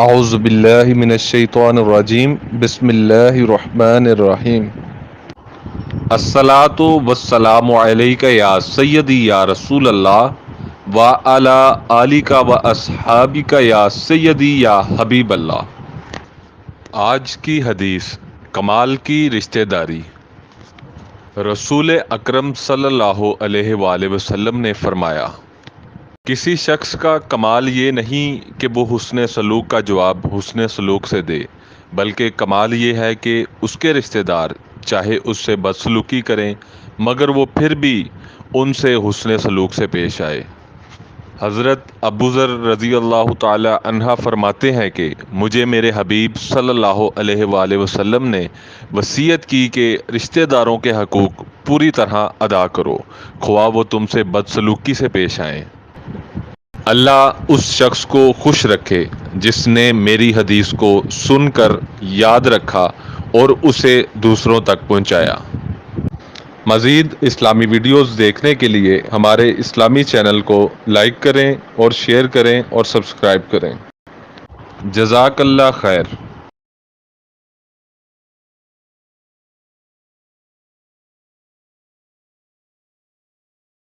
اعوذ باللہ من الشیطان الرجیم بسم اللہ الرحمن الرحیم الصلاۃ والسلام علیک یا سیدی یا رسول اللہ وعلی آلک و اصحابک یا سیدی یا حبیب اللہ۔ آج کی حدیث، کمال کی رشتہ داری۔ رسول اکرم صلی اللہ علیہ وآلہ وسلم نے فرمایا، کسی شخص کا کمال یہ نہیں کہ وہ حسن سلوک کا جواب حسن سلوک سے دے، بلکہ کمال یہ ہے کہ اس کے رشتہ دار چاہے اس سے بدسلوکی کریں مگر وہ پھر بھی ان سے حسن سلوک سے پیش آئے۔ حضرت ابو ذر رضی اللہ تعالی عنہ فرماتے ہیں کہ مجھے میرے حبیب صلی اللہ علیہ وآلہ وسلم نے وصیت کی کہ رشتہ داروں کے حقوق پوری طرح ادا کرو، خواہ وہ تم سے بدسلوکی سے پیش آئیں۔ اللہ اس شخص کو خوش رکھے جس نے میری حدیث کو سن کر یاد رکھا اور اسے دوسروں تک پہنچایا۔ مزید اسلامی ویڈیوز دیکھنے کے لیے ہمارے اسلامی چینل کو لائک کریں اور شیئر کریں اور سبسکرائب کریں۔ جزاک اللہ خیر۔